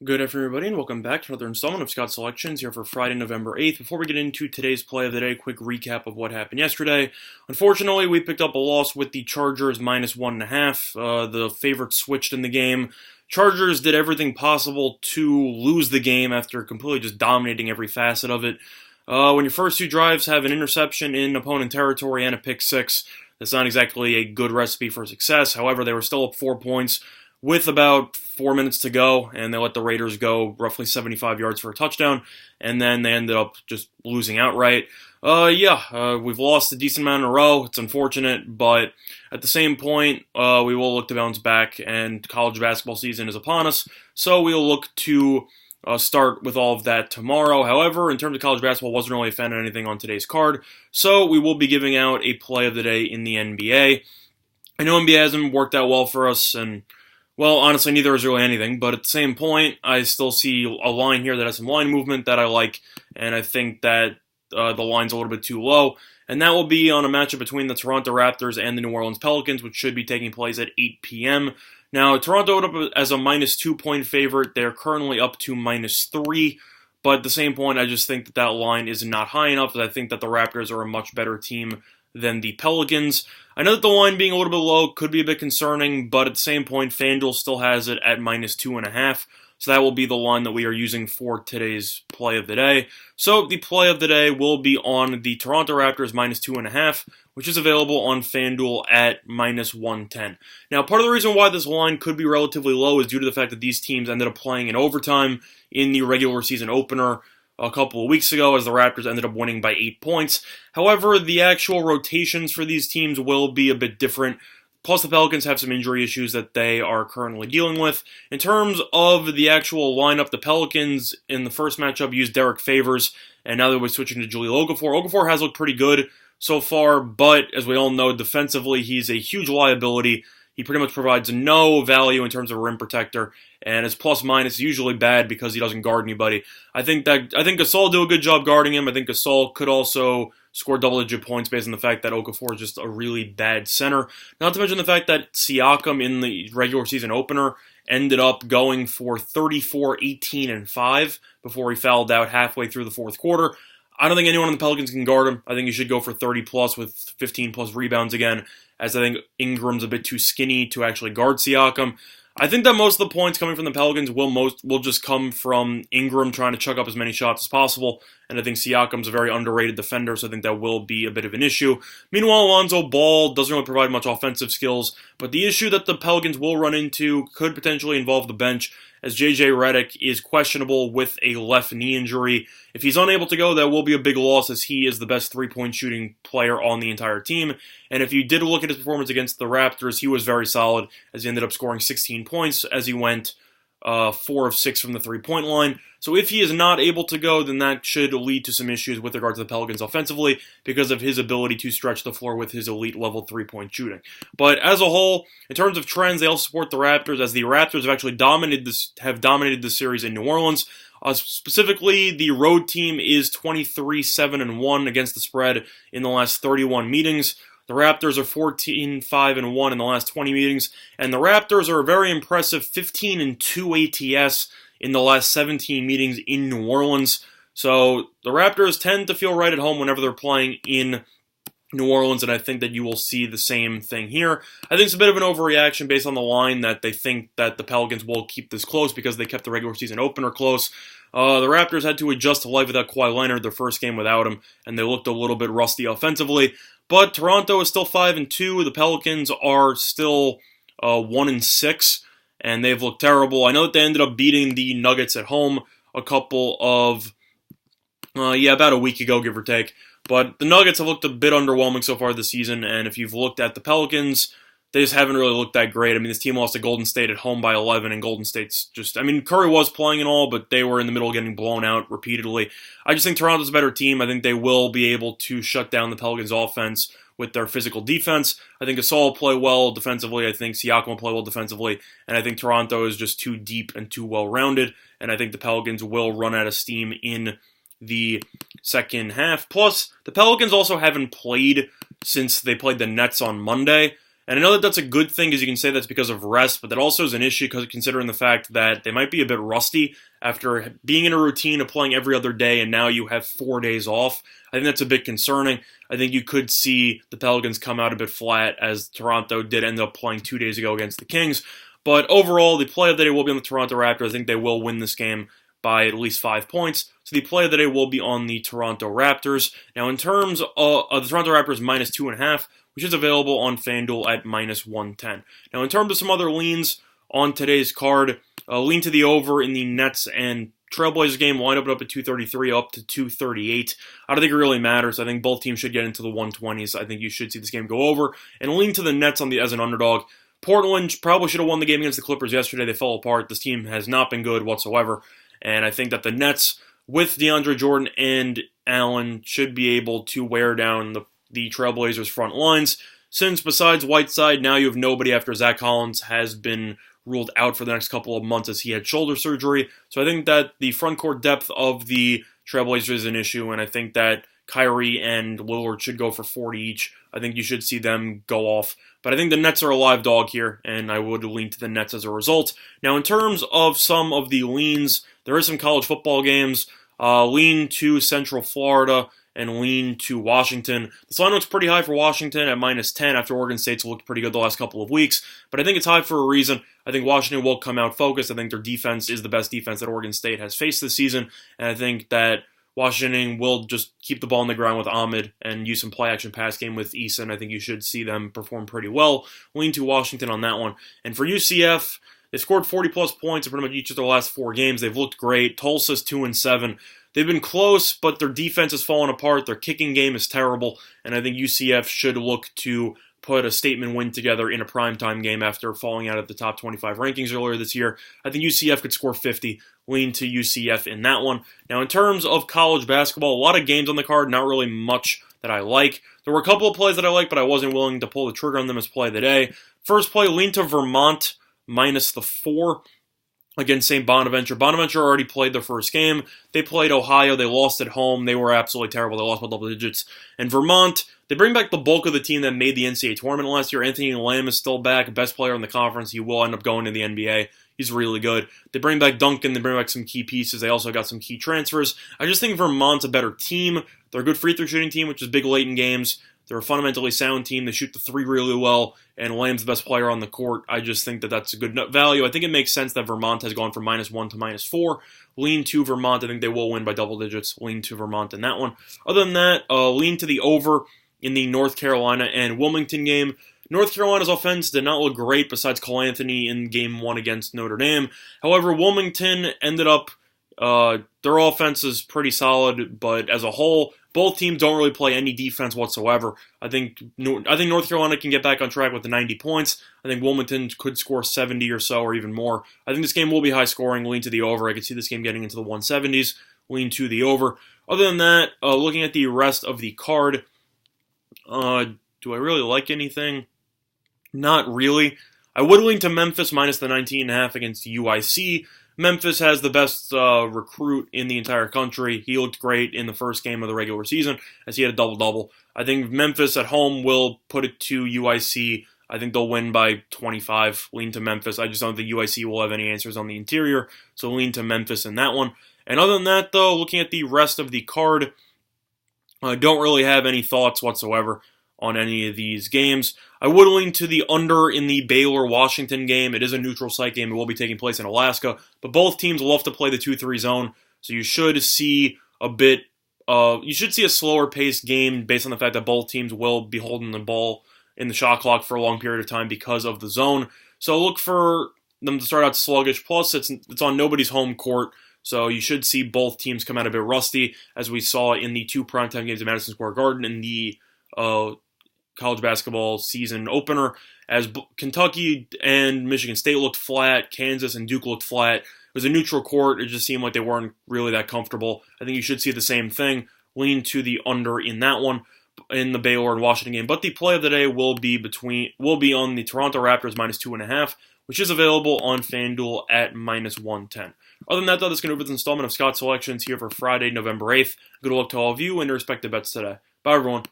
Good afternoon, everybody, and welcome back to another installment of Scott's Selections here for Friday, November 8th. Before we get into today's play of the day, quick recap of what happened yesterday. Unfortunately, we picked up a loss with the Chargers minus 1.5. The favorites switched in the game. Chargers did everything possible to lose the game after completely just dominating every facet of it. When your first two drives have an interception in opponent territory and a pick six, that's not exactly a good recipe for success. However, they were still up 4 points with about 4 minutes to go, and they let the Raiders go roughly 75 yards for a touchdown, and then they ended up just losing outright. We've lost a decent amount in a row. It's unfortunate, but at the same point, we will look to bounce back, and college basketball season is upon us, so we'll look to start with all of that tomorrow. However, in terms of college basketball, wasn't really a fan of anything on today's card, so we will be giving out a play of the day in the NBA. I know NBA hasn't worked out well for us, and well, honestly, neither is really anything, but at the same point, I still see a line here that has some line movement that I like, and I think that the line's a little bit too low, and that will be on a matchup between the Toronto Raptors and the New Orleans Pelicans, which should be taking place at 8 p.m. Now, Toronto opened up as a minus 2-point favorite. They're currently up to minus 3, but at the same point, I just think that that line is not high enough, as I think that the Raptors are a much better team than the Pelicans. I know that the line being a little bit low could be a bit concerning, but at the same point, FanDuel still has it at minus 2.5, so that will be the line that we are using for today's play of the day. So the play of the day will be on the Toronto Raptors minus 2.5, which is available on FanDuel at minus 110. Now, part of the reason why this line could be relatively low is due to the fact that these teams ended up playing in overtime in the regular season opener a couple of weeks ago, as the Raptors ended up winning by 8 points. However, the actual rotations for these teams will be a bit different. Plus, the Pelicans have some injury issues that they are currently dealing with. In terms of the actual lineup, the Pelicans in the first matchup used Derek Favors, and now they're switching to Jahlil Okafor. Okafor has looked pretty good so far, but as we all know, defensively, he's a huge liability. He pretty much provides no value in terms of rim protector, and his plus-minus is usually bad because he doesn't guard anybody. I think Gasol do a good job guarding him. I think Gasol could also score double-digit points based on the fact that Okafor is just a really bad center. Not to mention the fact that Siakam in the regular season opener ended up going for 34, 18, and 5 before he fouled out halfway through the fourth quarter. I don't think anyone on the Pelicans can guard him. I think he should go for 30-plus with 15-plus rebounds again, as I think Ingram's a bit too skinny to actually guard Siakam. I think that most of the points coming from the Pelicans will just come from Ingram trying to chuck up as many shots as possible, and I think Siakam's a very underrated defender, so I think that will be a bit of an issue. Meanwhile, Lonzo Ball doesn't really provide much offensive skills, but the issue that the Pelicans will run into could potentially involve the bench, as J.J. Redick is questionable with a left knee injury. If he's unable to go, that will be a big loss, as he is the best three-point shooting player on the entire team. And if you did look at his performance against the Raptors, he was very solid, as he ended up scoring 16 points as he went 4 of 6 from the three-point line. So if he is not able to go, then that should lead to some issues with regard to the Pelicans offensively because of his ability to stretch the floor with his elite level three-point shooting. But as a whole, in terms of trends, they all support the Raptors, as the Raptors have actually dominated this series in New Orleans. Specifically, the road team is 23-7-1 against the spread in the last 31 meetings. The Raptors are 14-5-1 in the last 20 meetings, and the Raptors are a very impressive 15-2 ATS in the last 17 meetings in New Orleans. So the Raptors tend to feel right at home whenever they're playing in New Orleans, and I think that you will see the same thing here. I think it's a bit of an overreaction based on the line that they think that the Pelicans will keep this close because they kept the regular season opener close. The Raptors had to adjust to life without Kawhi Leonard, their first game without him, and they looked a little bit rusty offensively. But Toronto is still 5-2. The Pelicans are still 1-6, and they've looked terrible. I know that they ended up beating the Nuggets at home about a week ago, give or take. But the Nuggets have looked a bit underwhelming so far this season, and if you've looked at the Pelicans, they just haven't really looked that great. I mean, this team lost to Golden State at home by 11, and Golden State's Curry was playing and all, but they were in the middle of getting blown out repeatedly. I just think Toronto's a better team. I think they will be able to shut down the Pelicans' offense with their physical defense. I think Gasol will play well defensively. I think Siakam will play well defensively, and I think Toronto is just too deep and too well-rounded, and I think the Pelicans will run out of steam in the second half. Plus, the Pelicans also haven't played since they played the Nets on Monday, And I know that that's a good thing, because you can say that's because of rest, but that also is an issue considering the fact that they might be a bit rusty after being in a routine of playing every other day, and now you have 4 days off. I think that's a bit concerning. I think you could see the Pelicans come out a bit flat, as Toronto did end up playing 2 days ago against the Kings. But overall, the play of the day will be on the Toronto Raptors. I think they will win this game by at least 5 points. So the play of the day will be on the Toronto Raptors. Now, in terms of the Toronto Raptors minus 2.5, which is available on FanDuel at minus 110. Now, in terms of some other leans on today's card, lean to the over in the Nets and Trailblazers game, line up at 233 up to 238. I don't think it really matters. I think both teams should get into the 120s. I think you should see this game go over. And lean to the Nets as an underdog. Portland probably should have won the game against the Clippers yesterday. They fell apart. This team has not been good whatsoever. And I think that the Nets, with DeAndre Jordan and Allen, should be able to wear down the Trailblazers' front lines. Since besides Whiteside, now you have nobody after Zach Collins has been ruled out for the next couple of months as he had shoulder surgery. So I think that the front court depth of the Trailblazers is an issue, and I think that Kyrie and Lillard should go for 40 each. I think you should see them go off. But I think the Nets are a live dog here, and I would lean to the Nets as a result. Now, in terms of some of the leans, there is some college football games. Lean to Central Florida and lean to Washington. This line looks pretty high for Washington at minus 10 after Oregon State's looked pretty good the last couple of weeks. But I think it's high for a reason. I think Washington will come out focused. I think their defense is the best defense that Oregon State has faced this season. And I think that Washington will just keep the ball on the ground with Ahmed and use some play-action pass game with Eason. I think you should see them perform pretty well. Lean to Washington on that one. And for UCF, they scored 40-plus points in pretty much each of their last 4 games. They've looked great. Tulsa's 2-7. They've been close, but their defense has fallen apart. Their kicking game is terrible, and I think UCF should look to put a statement win together in a primetime game after falling out of the top 25 rankings earlier this year. I think UCF could score 50. Lean to UCF in that one. Now, in terms of college basketball, a lot of games on the card, not really much that I like. There were a couple of plays that I liked, but I wasn't willing to pull the trigger on them as play of the day. First play, lean to Vermont minus the 4 against St. Bonaventure. Bonaventure already played their first game. They played Ohio. They lost at home. They were absolutely terrible. They lost by double digits. And Vermont, they bring back the bulk of the team that made the NCAA tournament last year. Anthony Lamb is still back, best player in the conference. He will end up going to the NBA. He's really good. They bring back Duncan. They bring back some key pieces. They also got some key transfers. I just think Vermont's a better team. They're a good free throw shooting team, which is big late in games. They're a fundamentally sound team. They shoot the 3 really well, and Lamb's the best player on the court. I just think that that's a good value. I think it makes sense that Vermont has gone from minus 1 to minus 4. Lean to Vermont. I think they will win by double digits. Lean to Vermont in that one. Other than that, lean to the over in the North Carolina and Wilmington game. North Carolina's offense did not look great besides Cole Anthony in Game 1 against Notre Dame. However, Wilmington ended up, their offense is pretty solid, but as a whole, both teams don't really play any defense whatsoever. I think North Carolina can get back on track with the 90 points. I think Wilmington could score 70 or so, or even more. I think this game will be high scoring. Lean to the over. I could see this game getting into the 170s. Lean to the over. Other than that, looking at the rest of the card, do I really like anything? Not really. I would lean to Memphis minus the 19.5 against UIC. Memphis has the best recruit in the entire country. He looked great in the first game of the regular season as he had a double-double. I think Memphis at home will put it to UIC. I think they'll win by 25. Lean to Memphis. I just don't think UIC will have any answers on the interior, so lean to Memphis in that one. And other than that, though, looking at the rest of the card, I don't really have any thoughts whatsoever on any of these games. I would lean to the under in the Baylor-Washington game. It is a neutral site game. It will be taking place in Alaska. But both teams love to play the 2-3 zone. So you should see a slower paced game based on the fact that both teams will be holding the ball in the shot clock for a long period of time because of the zone. So look for them to start out sluggish. Plus, it's on nobody's home court. So you should see both teams come out a bit rusty, as we saw in the 2 primetime games at Madison Square Garden in the college basketball season opener, as Kentucky and Michigan State looked flat, Kansas and Duke looked flat. It was a neutral court. It just seemed like they weren't really that comfortable. I think you should see the same thing. Lean to the under in that one, in the Baylor and Washington game. But the play of the day will be on the Toronto Raptors minus 2.5, which is available on FanDuel at minus 110. Other than that, though, that's going to be this installment of Scott Selections here for Friday, November 8th. Good luck to all of you and your respective bets today. Bye, everyone.